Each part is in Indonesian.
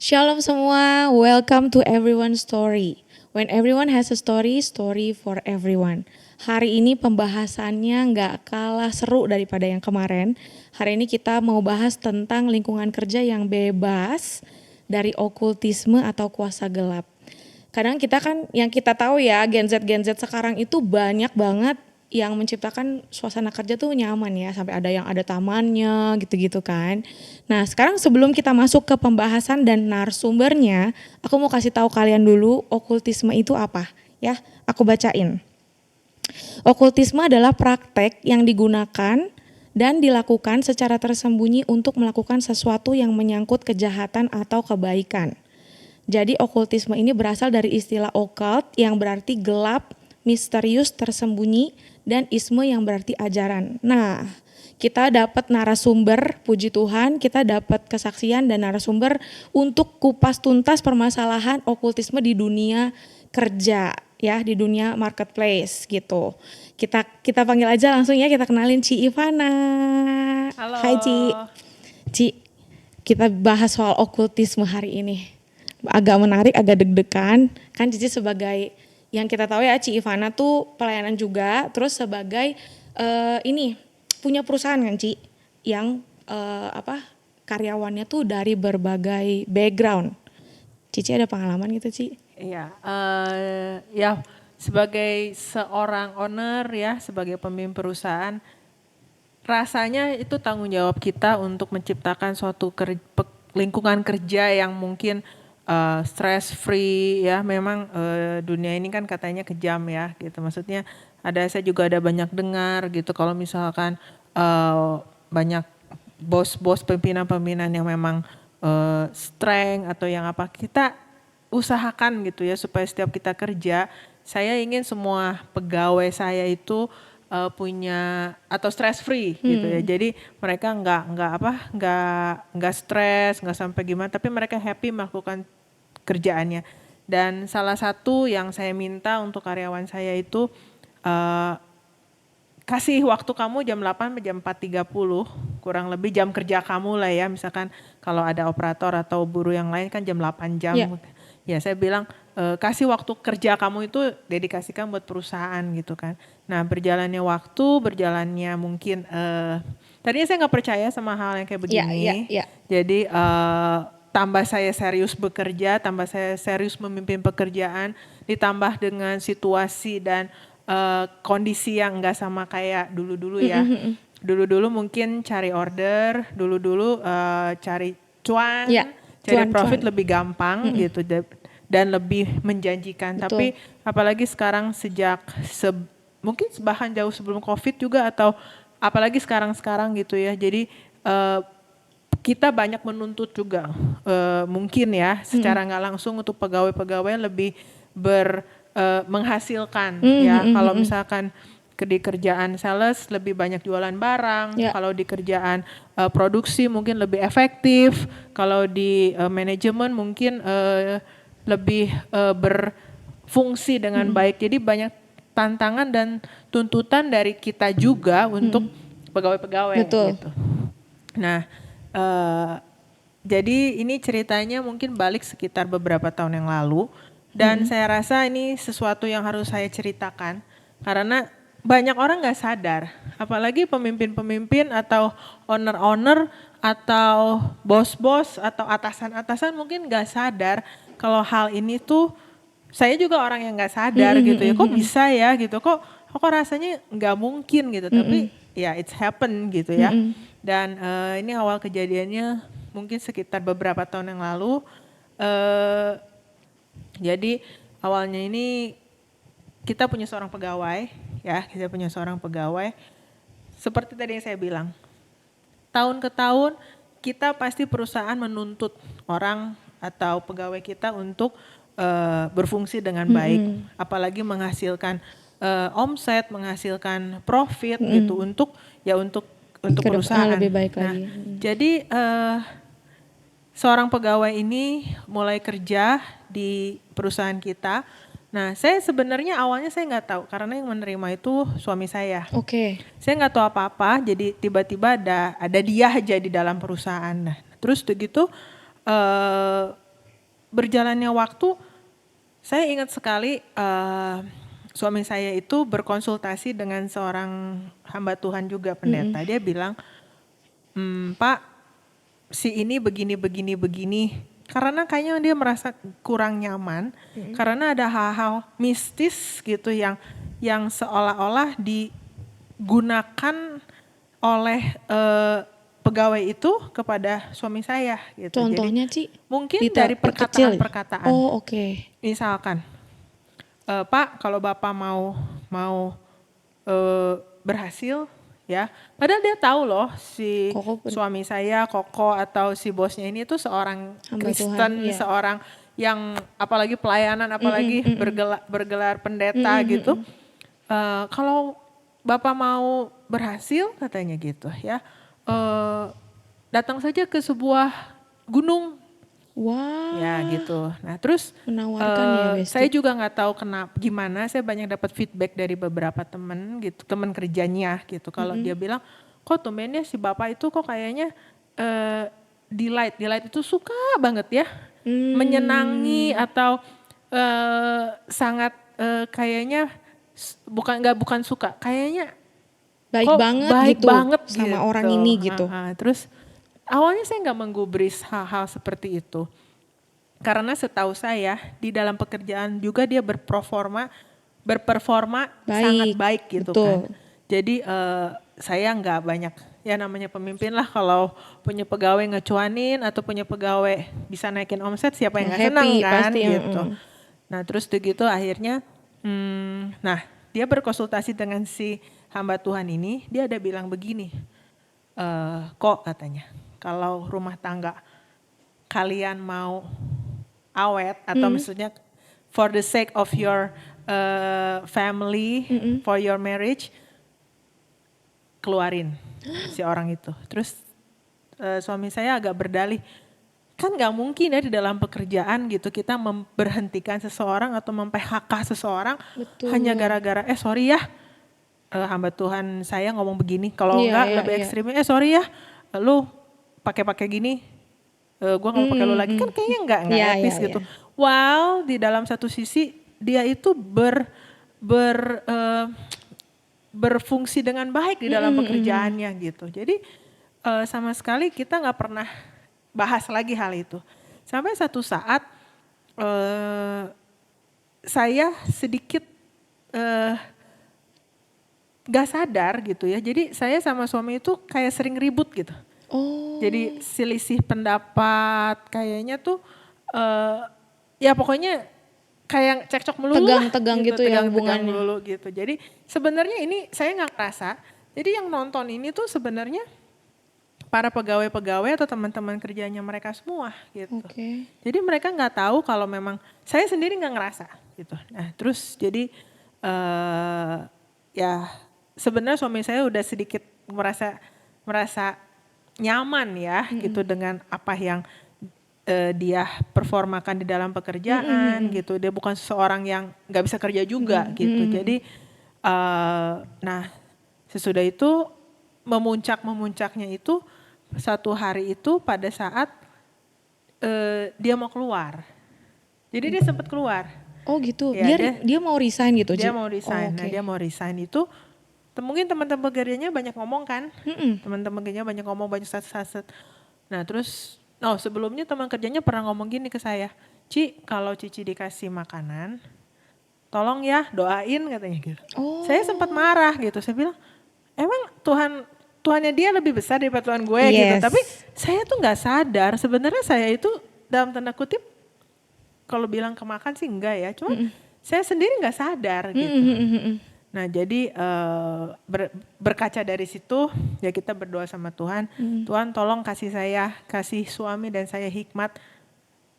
Shalom semua, welcome to Everyone's Story. When everyone has a story, story for everyone. Hari ini pembahasannya nggak kalah seru daripada yang kemarin. Hari ini kita mau bahas tentang lingkungan kerja yang bebas dari okultisme atau kuasa gelap. Kadang kita kan, yang kita tahu ya, Gen Z sekarang itu banyak banget yang menciptakan suasana kerja tuh nyaman ya, sampai ada yang ada tamannya gitu-gitu kan. Nah sekarang sebelum kita masuk ke pembahasan dan narasumbernya, aku mau kasih tahu kalian dulu okultisme itu apa ya. Aku bacain. Okultisme adalah praktek yang digunakan dan dilakukan secara tersembunyi untuk melakukan sesuatu yang menyangkut kejahatan atau kebaikan. Jadi okultisme ini berasal dari istilah occult yang berarti gelap, misterius, tersembunyi, dan isme yang berarti ajaran. Nah, kita dapat narasumber, puji Tuhan, kita dapat kesaksian dan narasumber untuk kupas tuntas permasalahan okultisme di dunia kerja, ya, di dunia marketplace gitu. Kita panggil aja langsung ya, kita kenalin Ci Ivana. Halo. Hai Ci, kita bahas soal okultisme hari ini. Agak menarik, agak deg-degan. Kan Cici sebagai, yang kita tahu ya, Ci Ivana tuh pelayanan juga, terus sebagai ini punya perusahaan kan Ci, yang karyawannya tuh dari berbagai background. Cici ada pengalaman gitu Ci? Iya, ya sebagai seorang owner ya, sebagai pemimpin perusahaan, rasanya itu tanggung jawab kita untuk menciptakan suatu lingkungan kerja yang mungkin stress free ya. Memang dunia ini kan katanya kejam ya gitu. Maksudnya saya juga ada banyak dengar gitu kalau misalkan banyak bos-bos pimpinan-pimpinan yang memang strength atau yang apa, kita usahakan gitu ya supaya setiap kita kerja, saya ingin semua pegawai saya itu punya atau stress free gitu ya. Jadi mereka nggak stres, nggak sampai gimana, tapi mereka happy melakukan kerjaannya. Dan salah satu yang saya minta untuk karyawan saya itu kasih waktu kamu jam 8 sampai jam 4.30, kurang lebih jam kerja kamu lah ya. Misalkan kalau ada operator atau buruh yang lain kan jam 8 jam. Yeah. Ya saya bilang kasih waktu kerja kamu itu dedikasikan buat perusahaan gitu kan. Nah berjalannya waktu, berjalannya mungkin tadinya saya nggak percaya sama hal yang kayak begini. Yeah. Jadi tambah saya serius bekerja, tambah saya serius memimpin pekerjaan, ditambah dengan situasi dan kondisi yang nggak sama kayak dulu-dulu ya. Dulu-dulu mungkin cari order, dulu-dulu cari cuan, cari profit lebih gampang gitu dan lebih menjanjikan. Betul. Tapi apalagi sekarang sejak mungkin bahkan jauh sebelum COVID juga, atau apalagi sekarang gitu ya. Jadi kita banyak menuntut juga mungkin ya secara nggak langsung untuk pegawai-pegawai lebih menghasilkan ya. Kalau misalkan di kerjaan sales lebih banyak jualan barang, kalau di kerjaan produksi mungkin lebih efektif, kalau di manajemen mungkin lebih berfungsi dengan baik. Jadi banyak tantangan dan tuntutan dari kita juga untuk pegawai-pegawai gitu. Nah, jadi ini ceritanya mungkin balik sekitar beberapa tahun yang lalu. Dan saya rasa ini sesuatu yang harus saya ceritakan karena banyak orang gak sadar, apalagi pemimpin-pemimpin atau owner-owner atau bos-bos atau atasan-atasan mungkin gak sadar kalau hal ini tuh, saya juga orang yang gak sadar gitu ya, kok bisa ya gitu, kok rasanya gak mungkin gitu, tapi ya it's happen gitu ya. Dan ini awal kejadiannya mungkin sekitar beberapa tahun yang lalu. Jadi awalnya ini kita punya seorang pegawai ya, seperti tadi yang saya bilang, tahun ke tahun kita pasti perusahaan menuntut orang atau pegawai kita untuk berfungsi dengan baik, apalagi menghasilkan omset, menghasilkan profit gitu untuk perusahaan. Lebih baik nah, lagi. Jadi seorang pegawai ini mulai kerja di perusahaan kita. Nah, saya sebenarnya awalnya saya nggak tahu karena yang menerima itu suami saya. Saya nggak tahu apa-apa, jadi tiba-tiba ada dia aja di dalam perusahaan. Nah, terus begitu berjalannya waktu, saya ingat sekali suami saya itu berkonsultasi dengan seorang hamba Tuhan juga pendeta. Dia bilang, Pak, si ini begini. Karena kayaknya dia merasa kurang nyaman, karena ada hal-hal mistis gitu yang seolah-olah digunakan oleh pegawai itu kepada suami saya gitu. Contohnya, Ci? Mungkin Detail, dari kecil ya? perkataan-perkataan. Oh, oke. Misalkan, Pak, kalau Bapak mau berhasil, ya, padahal dia tahu loh si Koko suami saya, Koko atau si bosnya ini tuh seorang Hamba Kristen, Tuhan, iya. seorang yang apalagi pelayanan, apalagi bergelar pendeta gitu. Kalau Bapak mau berhasil, katanya gitu ya, datang saja ke sebuah gunung. Wah, Ya gitu. Nah terus menawarkan ya, Besti. saya juga nggak tahu gimana. Saya banyak dapat feedback dari beberapa teman gitu, teman kerjanya gitu. Kalau dia bilang, kok tumbennya si bapak itu kok kayaknya delight itu suka banget ya, menyenangi atau sangat kayaknya bukan suka, kayaknya Baik kok banget baik gitu banget sama gitu. orang ini gitu. Terus awalnya saya nggak menggubris hal-hal seperti itu. Karena setahu saya di dalam pekerjaan juga dia berperforma sangat baik gitu betul. kan. Jadi saya nggak banyak, ya namanya pemimpin lah, kalau punya pegawai ngecuanin atau punya pegawai bisa naikin omset, siapa yang nggak senang Happy kan pasti, gitu. Nah terus begitu akhirnya, nah dia berkonsultasi dengan si hamba Tuhan ini, dia ada bilang begini, kok katanya, kalau rumah tangga kalian mau awet atau maksudnya for the sake of your family, for your marriage, keluarin si orang itu. Terus suami saya agak berdalih, kan nggak mungkin ya di dalam pekerjaan gitu kita memberhentikan seseorang atau mem-PHK seseorang. Betul. Hanya gara-gara sorry ya, hamba Tuhan saya ngomong begini. Kalau enggak lebih ekstrimnya, sorry ya, lu pakai gini, gue nggak mau pakai lu lagi, kan kayaknya nggak etis gitu. Wow, di dalam satu sisi dia itu berfungsi dengan baik di dalam pekerjaannya gitu. Jadi sama sekali kita nggak pernah bahas lagi hal itu. Sampai satu saat saya sedikit gak sadar gitu ya. Jadi saya sama suami itu kayak sering ribut gitu. Jadi selisih pendapat kayaknya tuh ya pokoknya kayak cekcok melulu, tegang gitu ya hubungannya. melulu gitu. Jadi sebenarnya ini saya nggak kerasa. Jadi yang nonton ini tuh sebenarnya para pegawai-pegawai atau teman-teman kerjanya mereka semua gitu. Jadi mereka nggak tahu kalau memang saya sendiri nggak ngerasa gitu. Nah terus jadi ya sebenarnya suami saya udah sedikit merasa nyaman ya gitu dengan apa yang dia performakan di dalam pekerjaan gitu. Dia bukan seseorang yang nggak bisa kerja juga gitu. Jadi nah sesudah itu memuncaknya itu satu hari itu pada saat dia mau keluar. Jadi dia sempat keluar. Oh gitu. Ya, dia mau resign gitu. Dia mau resign. Nah dia mau resign itu mungkin teman-teman kerjanya banyak ngomong kan. Teman-teman kerjanya banyak ngomong, banyak saset. Nah terus sebelumnya teman kerjanya pernah ngomong gini ke saya, Ci, kalau Cici dikasih makanan, tolong ya doain katanya gitu. Saya sempat marah gitu, saya bilang, emang Tuhannya dia lebih besar daripada Tuhan gue gitu. Tapi saya tuh nggak sadar, sebenarnya saya itu dalam tanda kutip, kalau bilang kemakan sih enggak ya, cuma saya sendiri nggak sadar gitu. Nah jadi berkaca dari situ ya kita berdoa sama Tuhan. Tuhan tolong kasih suami dan saya hikmat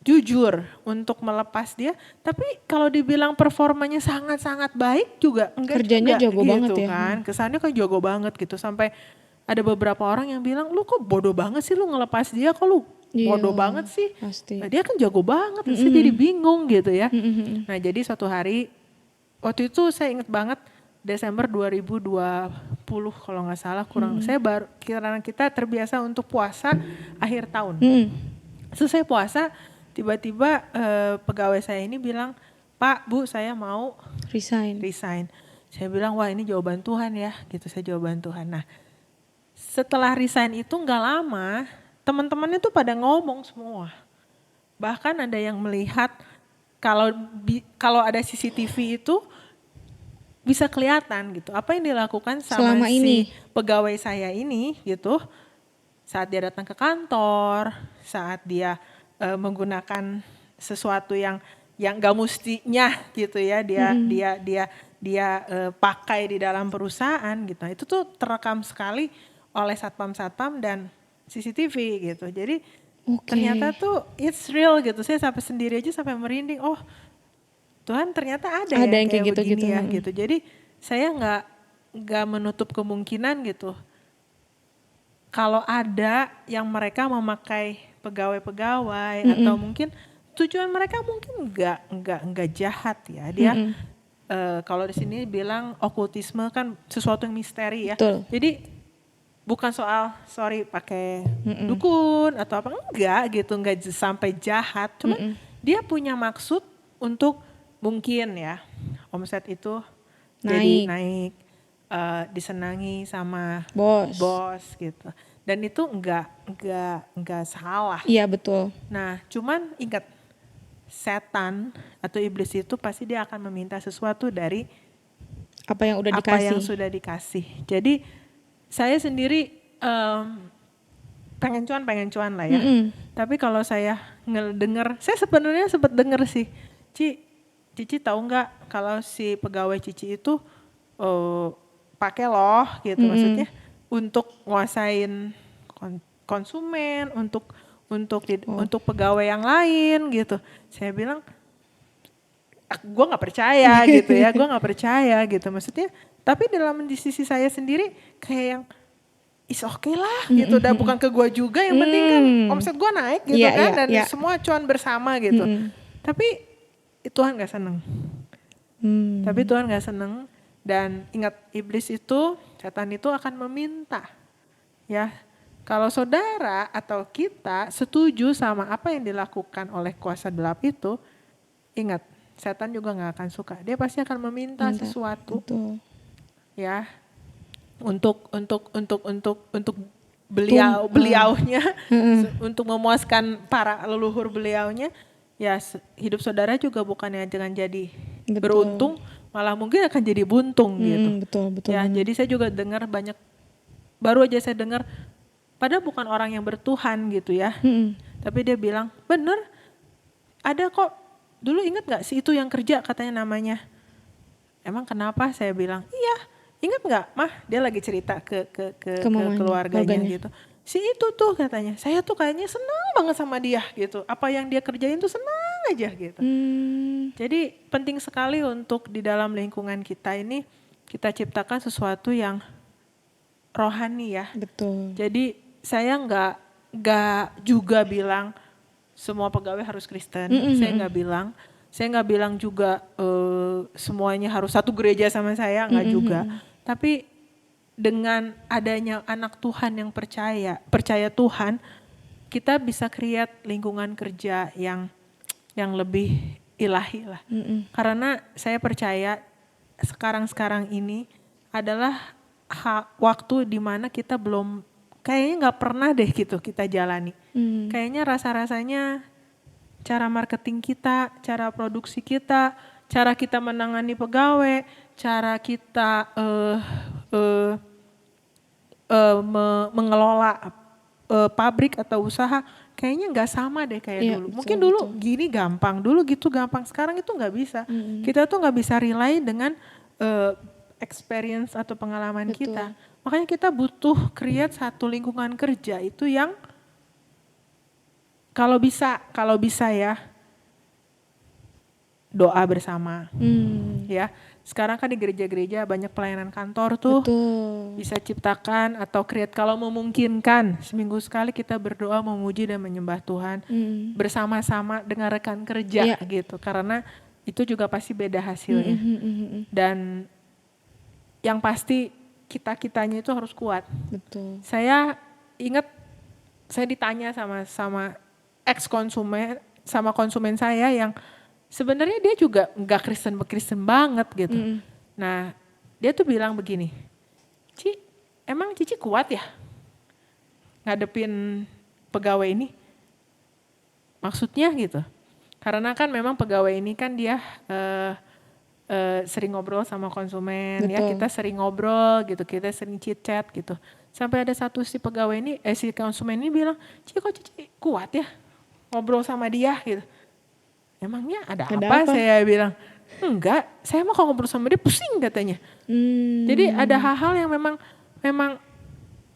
jujur untuk melepas dia. Tapi kalau dibilang performanya sangat-sangat baik juga enggak. Kerjanya jago gitu banget ya. Kan. Kesannya kan jago banget gitu. Sampai ada beberapa orang yang bilang, lu kok bodoh banget sih lu ngelepas dia, kok lu bodoh banget sih. Pasti. Nah, dia kan jago banget, saya jadi bingung gitu ya. Nah jadi suatu hari, waktu itu saya inget banget, Desember 2020 kalau nggak salah karena kita terbiasa untuk puasa akhir tahun. Selesai puasa tiba-tiba pegawai saya ini bilang, Pak, Bu, saya mau Resign. resign. Saya bilang, wah ini jawaban Tuhan ya, gitu, saya jawaban Tuhan. Nah, setelah resign itu nggak lama, teman-teman itu pada ngomong semua. Bahkan ada yang melihat kalau ada CCTV itu bisa kelihatan gitu apa yang dilakukan sama Selama si ini. pegawai saya ini gitu saat dia datang ke kantor, saat dia menggunakan sesuatu yang gak mustinya gitu ya dia pakai di dalam perusahaan gitu. Itu tuh terekam sekali oleh satpam-satpam dan CCTV gitu. Jadi ternyata tuh it's real gitu. Saya sampai sendiri aja sampai merinding. Oh, Tuhan ternyata ada yang kayak gitu-gitu. begini ya gitu. Jadi saya nggak menutup kemungkinan gitu. Kalau ada yang mereka memakai pegawai-pegawai atau mungkin tujuan mereka mungkin nggak jahat ya. Dia kalau di sini bilang okultisme kan sesuatu yang misteri ya. Betul. Jadi bukan soal pakai dukun atau apa, enggak sampai jahat. Cuma dia punya maksud untuk mungkin ya omset itu jadi naik, disenangi sama bos gitu. Dan itu enggak salah. Iya betul. Nah, cuman ingat setan atau iblis itu pasti dia akan meminta sesuatu dari apa yang sudah dikasih. Jadi saya sendiri pengen cuan lah ya. Tapi kalau saya ngedenger, saya sebenarnya sempat denger sih, Cici tahu nggak kalau si pegawai Cici itu pakai loh gitu, maksudnya untuk nguasain konsumen, untuk pegawai yang lain gitu. Saya bilang, gue nggak percaya gitu ya, gue nggak percaya gitu, maksudnya. Tapi di sisi saya sendiri kayak yang is okay lah gitu, dan bukan ke gue juga, yang penting kan omset gue naik gitu kan, dan semua cuan bersama gitu. Tapi Tuhan nggak seneng. Tapi Tuhan nggak seneng. Dan ingat, iblis itu, setan itu akan meminta ya, kalau saudara atau kita setuju sama apa yang dilakukan oleh kuasa gelap itu, ingat, setan juga nggak akan suka. Dia pasti akan meminta sesuatu. Betul. Ya, untuk beliaunya, untuk memuaskan para leluhur beliaunya. Ya, hidup saudara juga bukannya jangan jadi beruntung, malah mungkin akan jadi buntung gitu. Betul. Ya, jadi saya juga dengar banyak, baru aja saya dengar, padahal bukan orang yang bertuhan gitu ya. Tapi dia bilang, bener, ada kok. Dulu ingat gak sih itu yang kerja katanya namanya? Emang kenapa? Saya bilang, iya. Ingat gak, Mah? Dia lagi cerita ke keluarganya gitu. Si itu tuh katanya, saya tuh kayaknya senang banget sama dia gitu. Apa yang dia kerjain tuh senang aja gitu. Jadi penting sekali untuk di dalam lingkungan kita ini, kita ciptakan sesuatu yang rohani ya. Betul. Jadi saya nggak juga bilang semua pegawai harus Kristen. Saya nggak bilang juga semuanya harus satu gereja sama saya, nggak juga. Tapi dengan adanya anak Tuhan yang percaya Tuhan, kita bisa create lingkungan kerja yang lebih ilahi lah. Karena saya percaya sekarang ini adalah waktu dimana kita belum, kayaknya nggak pernah deh gitu kita jalani. Kayaknya rasanya cara marketing kita, cara produksi kita, cara kita menangani pegawai, cara kita mengelola pabrik atau usaha, kayaknya nggak sama deh kayak dulu. Mungkin dulu gini gampang, dulu gitu gampang, sekarang itu nggak bisa. Kita tuh nggak bisa rely dengan experience atau pengalaman kita. Makanya kita butuh create satu lingkungan kerja itu yang kalau bisa ya, doa bersama. Ya, sekarang kan di gereja-gereja banyak pelayanan kantor tuh. Bisa ciptakan atau create, kalau memungkinkan seminggu sekali kita berdoa memuji dan menyembah Tuhan bersama-sama dengan rekan kerja gitu. Karena itu juga pasti beda hasilnya. Dan yang pasti kitanya itu harus kuat. Saya ingat saya ditanya sama ex konsumen sama konsumen saya yang sebenarnya dia juga nggak Kristen banget gitu. Nah dia tuh bilang begini, emang Cici kuat ya ngadepin pegawai ini? Maksudnya gitu. Karena kan memang pegawai ini kan dia sering ngobrol sama konsumen. Betul. Ya, kita sering ngobrol gitu, kita sering chit chat gitu. Sampai ada satu si pegawai ini, si konsumen ini bilang, kok Cici kuat ya ngobrol sama dia gitu. Emangnya ada apa? Saya bilang, enggak, saya mah kalau ngobrol sama dia pusing katanya. Jadi ada hal-hal yang memang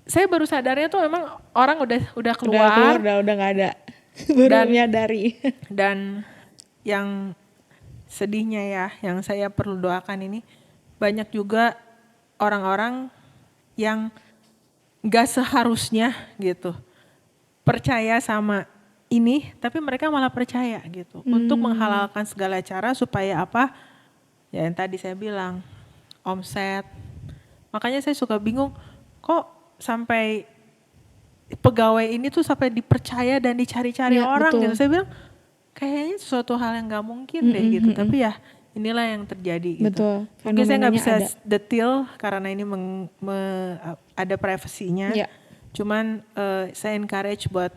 saya baru sadarnya tuh memang orang udah keluar. Udah nggak ada. Baru menyadari. Dan yang sedihnya ya, yang saya perlu doakan ini, banyak juga orang-orang yang gak seharusnya gitu percaya sama ini, tapi mereka malah percaya gitu untuk menghalalkan segala cara supaya apa? Ya yang tadi saya bilang, omset. Makanya saya suka bingung, kok sampai pegawai ini tuh sampai dipercaya dan dicari-cari orang gitu. Saya bilang kayaknya sesuatu hal yang gak mungkin deh gitu. Tapi ya inilah yang terjadi gitu. Betul. Mungkin saya gak bisa detail karena ini ada privasinya. Cuman saya encourage buat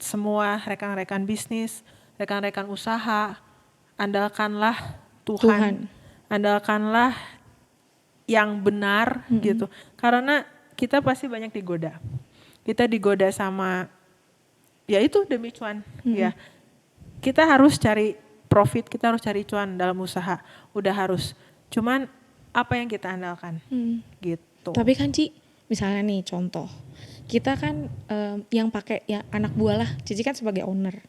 semua rekan-rekan bisnis, rekan-rekan usaha, andalkanlah Tuhan. Andalkanlah yang benar gitu. Karena kita pasti banyak digoda. Kita digoda sama ya itu demi cuan ya. Kita harus cari profit, kita harus cari cuan dalam usaha. Udah harus. Cuman apa yang kita andalkan gitu. Tapi kan Ci, misalnya nih contoh. Kita kan yang pakai ya anak buah lah. Cici kan sebagai owner.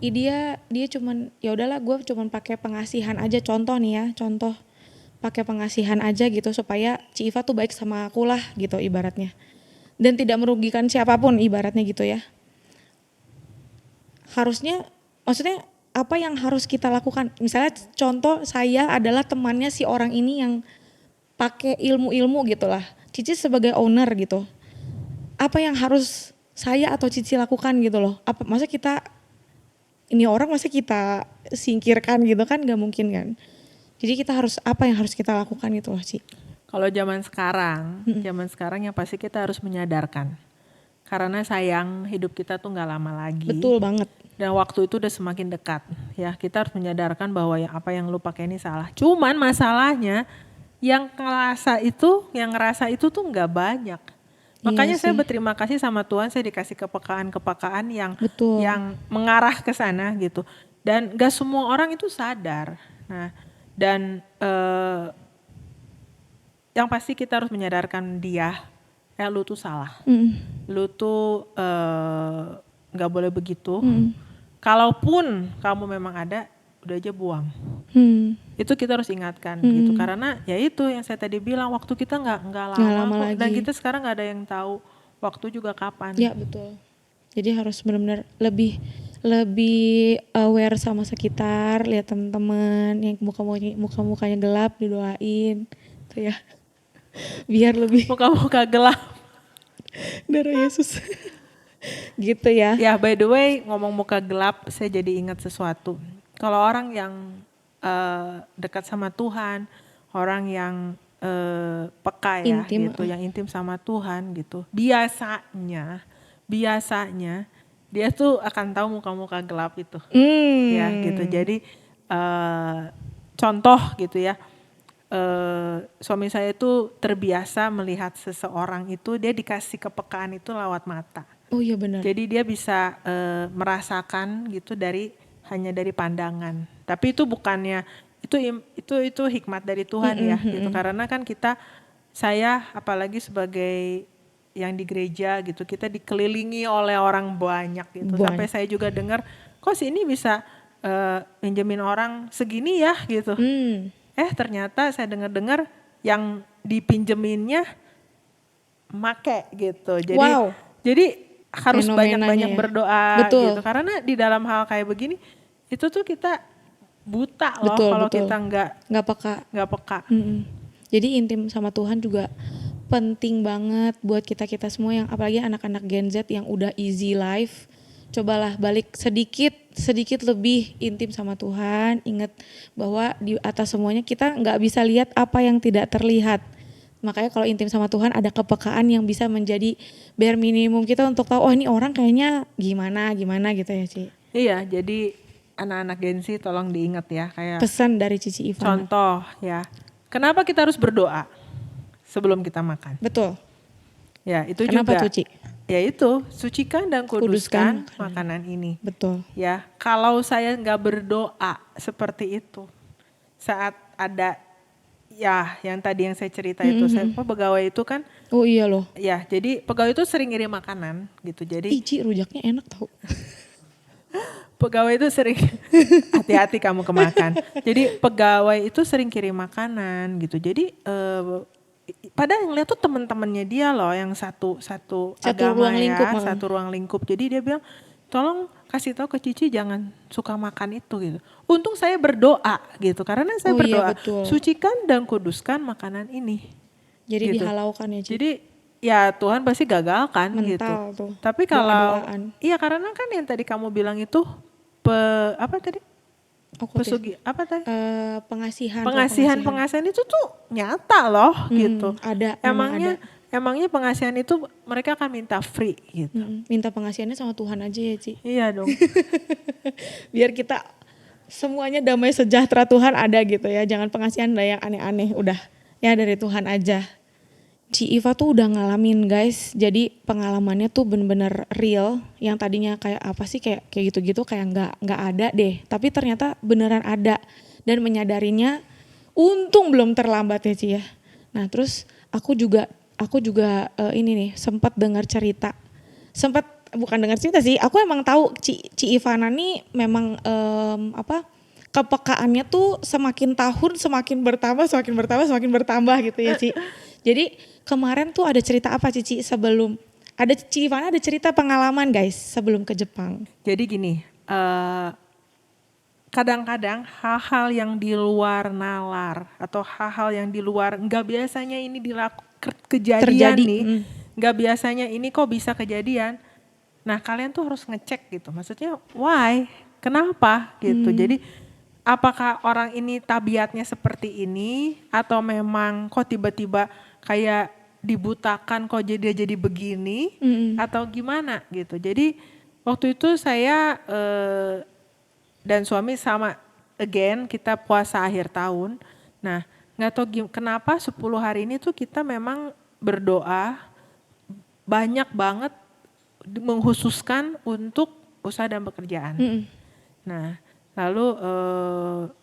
Dia cuman ya udahlah gue cuman pakai pengasihan aja, contoh nih ya, contoh pakai pengasihan aja gitu supaya Ci Iva tuh baik sama aku lah gitu ibaratnya. Dan tidak merugikan siapapun ibaratnya gitu ya. Harusnya, maksudnya apa yang harus kita lakukan? Misalnya contoh saya adalah temannya si orang ini yang pakai ilmu-ilmu gitu lah. Cici sebagai owner gitu. Apa yang harus saya atau Cici lakukan gitu loh. Masa kita, ini orang masa kita singkirkan gitu kan, gak mungkin kan. Jadi kita harus, apa yang harus kita lakukan gitu loh Ci. Kalau zaman sekarang yang pasti kita harus menyadarkan. Karena sayang hidup kita tuh gak lama lagi. Betul banget. Dan waktu itu udah semakin dekat. Ya, kita harus menyadarkan bahwa apa yang lu pakai ini salah. Cuman masalahnya yang ngerasa itu tuh gak banyak. Makanya saya berterima kasih sama Tuhan, saya dikasih kepekaan yang mengarah ke sana gitu. Dan gak semua orang itu sadar. Nah, dan yang pasti kita harus menyadarkan dia, lu tuh salah. Lu tuh gak boleh begitu. Kalaupun kamu memang ada, udah aja buang. Itu kita harus ingatkan gitu. Karena ya itu yang saya tadi bilang, waktu kita nggak lama lagi. Dan kita sekarang nggak ada yang tahu waktu juga kapan. Ya betul. Jadi harus benar-benar lebih aware sama sekitar, lihat teman-teman yang muka-mukanya gelap didoain, tuh ya. Biar lebih muka-muka gelap. Darah Yesus. Gitu ya. Ya by the way, ngomong muka gelap, saya jadi ingat sesuatu. Kalau orang yang dekat sama Tuhan, orang yang peka ya intim, gitu, yang intim sama Tuhan gitu. Biasanya dia tuh akan tahu muka-muka gelap itu. Ya gitu. Jadi contoh gitu ya. Suami saya itu terbiasa melihat seseorang itu, dia dikasih kepekaan itu lewat mata. Oh iya benar. Jadi dia bisa merasakan gitu hanya dari pandangan. Tapi itu bukannya itu hikmat dari Tuhan ya gitu. Karena kan saya apalagi sebagai yang di gereja gitu, kita dikelilingi oleh orang banyak gitu. Sampai saya juga dengar, kok sini bisa pinjemin orang segini ya gitu. Ternyata saya dengar yang dipinjeminnya make gitu. Jadi harus banyak-banyak berdoa gitu. Karena di dalam hal kayak begini itu tuh kita buta loh kalau kita nggak peka. Jadi intim sama Tuhan juga penting banget buat kita semua, yang apalagi anak-anak Gen Z yang udah easy life. cobalah balik sedikit lebih intim sama Tuhan. Ingat bahwa di atas semuanya kita nggak bisa lihat apa yang tidak terlihat. Makanya kalau intim sama Tuhan ada kepekaan yang bisa menjadi bare minimum kita untuk tahu, oh ini orang kayaknya gimana gitu ya Ci. Iya, jadi anak-anak Gen Z tolong diingat ya, kayak Pesan dari Cici Ivana. contoh ya. Kenapa kita harus berdoa sebelum kita makan? Betul. Ya, itu Kenapa juga. tuh Ci? Ya itu, sucikan dan kuduskan Kuduskan makanan ini. Betul. Ya, kalau saya nggak berdoa seperti itu, saat ada ya yang tadi yang saya cerita itu, saya pegawai itu kan, Oh iya loh. ya jadi pegawai itu sering ngirim makanan gitu. Jadi Ih Ci, rujaknya enak tau. pegawai itu sering hati-hati kamu kemakan. Jadi pegawai itu sering kirim makanan gitu. Jadi pada yang lihat tuh teman-temannya dia loh yang satu agama ruang ya, lingkup, satu ruang lingkup. Jadi dia bilang, tolong kasih tahu ke Cici jangan suka makan itu gitu. Untung saya berdoa gitu, karena saya Oh iya, berdoa, betul. sucikan dan kuduskan makanan ini. Jadi Gitu. dihalaukan ya Ci. Jadi ya Tuhan pasti gagalkan gitu. Mental tuh. Tapi kalau Doa-doaan. iya karena kan yang tadi kamu bilang itu apa tadi? Pesugi apa tadi? Pengasihan. Pengasihan itu tuh nyata loh gitu. Ada, memang Emangnya pengasihan itu mereka akan minta free gitu. Minta pengasihannya sama Tuhan aja ya Ci. Iya dong. Biar kita semuanya damai sejahtera Tuhan ada gitu ya. Jangan pengasihan yang aneh-aneh, udah ya dari Tuhan aja. Ci Iva tuh udah ngalamin guys, jadi pengalamannya tuh bener-bener real. Yang tadinya kayak apa sih, kayak gitu-gitu kayak nggak ada deh. Tapi ternyata beneran ada dan menyadarinya. Untung belum terlambat ya Ci ya. Nah terus aku juga ini nih sempat dengar cerita. Bukan dengar cerita sih, aku emang tahu Ci Ivana nih memang kepekaannya tuh semakin tahun semakin bertambah gitu ya Ci. Jadi kemarin tuh ada cerita apa Cici Ci Ivana ada cerita pengalaman guys sebelum ke Jepang. Jadi gini, kadang-kadang hal-hal yang di luar nalar atau hal-hal yang di luar nggak biasanya ini kejadian nih, nggak biasanya ini kok bisa kejadian. Nah kalian tuh harus ngecek gitu, maksudnya why, kenapa gitu. Jadi apakah orang ini tabiatnya seperti ini atau memang kok tiba-tiba kayak dibutakan kok dia jadi begini atau gimana gitu. Jadi waktu itu saya dan suami sama again kita puasa akhir tahun. Nah gak tahu kenapa 10 hari ini tuh kita memang berdoa banyak banget menghususkan untuk usaha dan pekerjaan. Nah lalu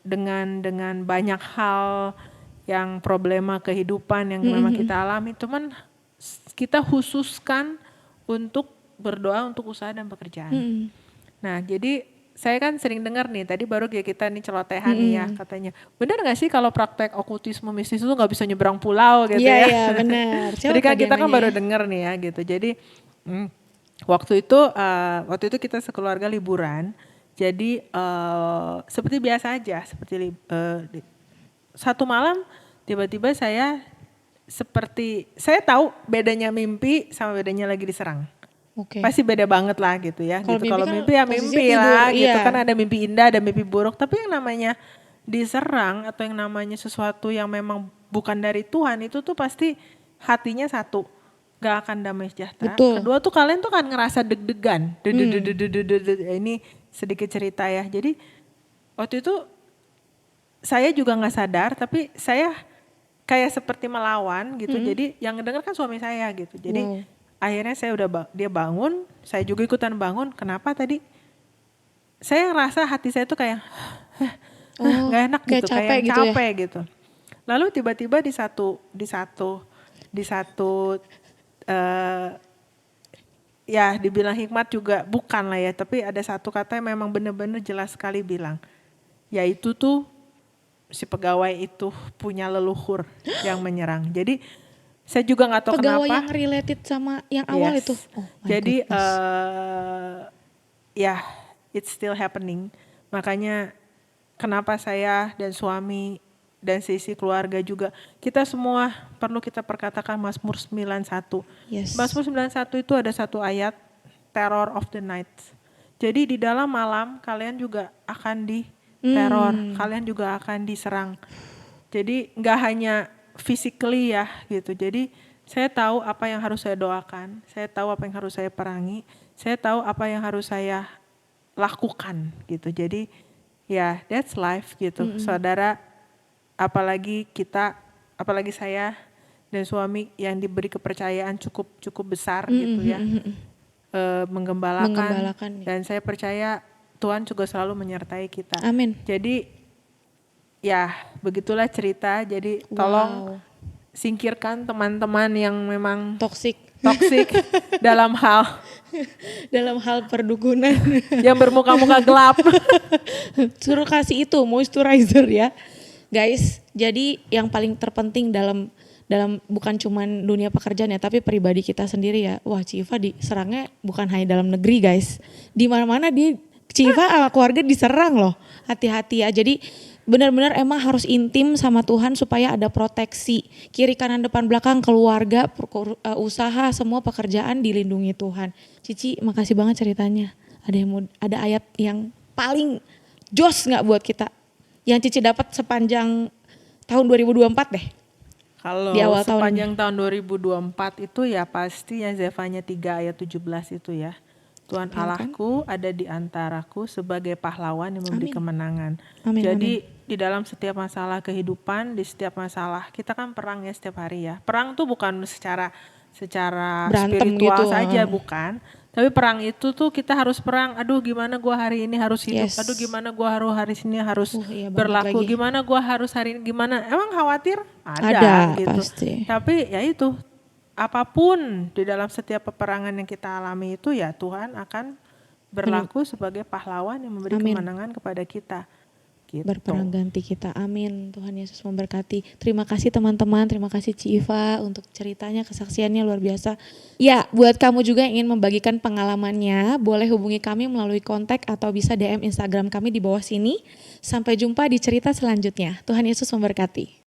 dengan banyak hal yang problema kehidupan yang memang kita alami, cuman kita khususkan untuk berdoa untuk usaha dan pekerjaan. Nah jadi saya kan sering dengar nih, tadi baru kita nih celotehan nih ya katanya, benar gak sih kalau praktek okultisme mistis itu gak bisa nyebrang pulau gitu ya? Iya benar. Jadi kan kita kan baru dengar nih ya gitu. Jadi waktu itu kita sekeluarga liburan. Jadi seperti biasa aja, seperti satu malam tiba-tiba saya tahu bedanya mimpi sama bedanya lagi diserang. Pasti beda banget lah gitu ya. Kalau mimpi ya mimpi lah gitu kan, ada mimpi indah, ada mimpi buruk. Tapi yang namanya diserang atau yang namanya sesuatu yang memang bukan dari Tuhan itu tuh pasti hatinya satu, gak akan damai sejahtera. Kedua tuh kalian tuh kan ngerasa deg-degan. Ini sedikit cerita ya. Jadi waktu itu saya juga gak sadar tapi saya kayak seperti melawan gitu. Jadi yang ngedenger kan suami saya gitu. Jadi akhirnya dia bangun, saya juga ikutan bangun. Kenapa tadi? Saya ngerasa hati saya tuh kayak gak enak gitu, kayak capek gitu. Lalu tiba-tiba di satu ya dibilang hikmat juga bukan lah ya, tapi ada satu kata yang memang benar-benar jelas sekali bilang, yaitu tuh si pegawai itu punya leluhur yang menyerang. Jadi saya juga nggak tahu pegawai kenapa. Yang related sama yang awal itu. Jadi it's still happening. Makanya kenapa saya dan suami dan sisi keluarga juga, kita semua perlu kita perkatakan Mazmur 91. Mazmur 91 itu ada satu ayat, Terror of the Night. Jadi di dalam malam kalian juga akan diteror, kalian juga akan diserang. Jadi nggak hanya physically ya gitu. Jadi saya tahu apa yang harus saya doakan, saya tahu apa yang harus saya perangi, saya tahu apa yang harus saya lakukan gitu. Jadi ya that's life gitu. Saudara, apalagi saya dan suami yang diberi kepercayaan cukup besar gitu ya, menggembalakan, Menggembalakan, ya. dan saya percaya Tuhan juga selalu menyertai kita. Amin. Jadi ya begitulah cerita. Jadi tolong singkirkan teman-teman yang memang Toxic toksik dalam hal perdukunan. yang bermuka-muka gelap. Suruh kasih itu moisturizer ya. Guys, jadi yang paling terpenting dalam bukan cuman dunia pekerjaan ya, tapi pribadi kita sendiri ya. Wah, Civa diserangnya bukan hanya dalam negeri, guys. Di mana-mana Civa sama keluarga diserang loh. Hati-hati ya. Jadi benar-benar emang harus intim sama Tuhan supaya ada proteksi. Kiri kanan depan belakang, keluarga, usaha, semua pekerjaan dilindungi Tuhan. Cici, makasih banget ceritanya. Ada ayat yang paling jos nggak buat kita? Yang Cici dapat sepanjang tahun 2024 deh. Kalau Di awal tahun sepanjang tahun 2024 itu ya pastinya Zefanya 3 ayat 17 itu ya. Tuhan Allahku ada di antaraku sebagai pahlawan yang memberi kemenangan. Amin, Jadi di dalam setiap masalah kehidupan, di setiap masalah kita kan perang ya setiap hari ya. Perang tuh bukan secara Berantem spiritual gitu. saja bukan. Tapi perang itu tuh kita harus perang. Aduh gimana gua hari ini harus hidup. Yes. Aduh gimana gua hari ini harus Iya banget berlaku. lagi. Gimana gua harus hari ini gimana. Emang khawatir? Ada, Gitu. pasti. Tapi ya itu, apapun di dalam setiap peperangan yang kita alami itu ya Tuhan akan berlaku sebagai pahlawan yang memberi kemenangan kepada kita. Gitu. Berperang ganti kita. Amin. Tuhan Yesus memberkati. Terima kasih teman-teman. Terima kasih Civa untuk ceritanya, kesaksiannya luar biasa. Ya, buat kamu juga yang ingin membagikan pengalamannya, boleh hubungi kami melalui kontak atau bisa DM Instagram kami di bawah sini. Sampai jumpa di cerita selanjutnya. Tuhan Yesus memberkati.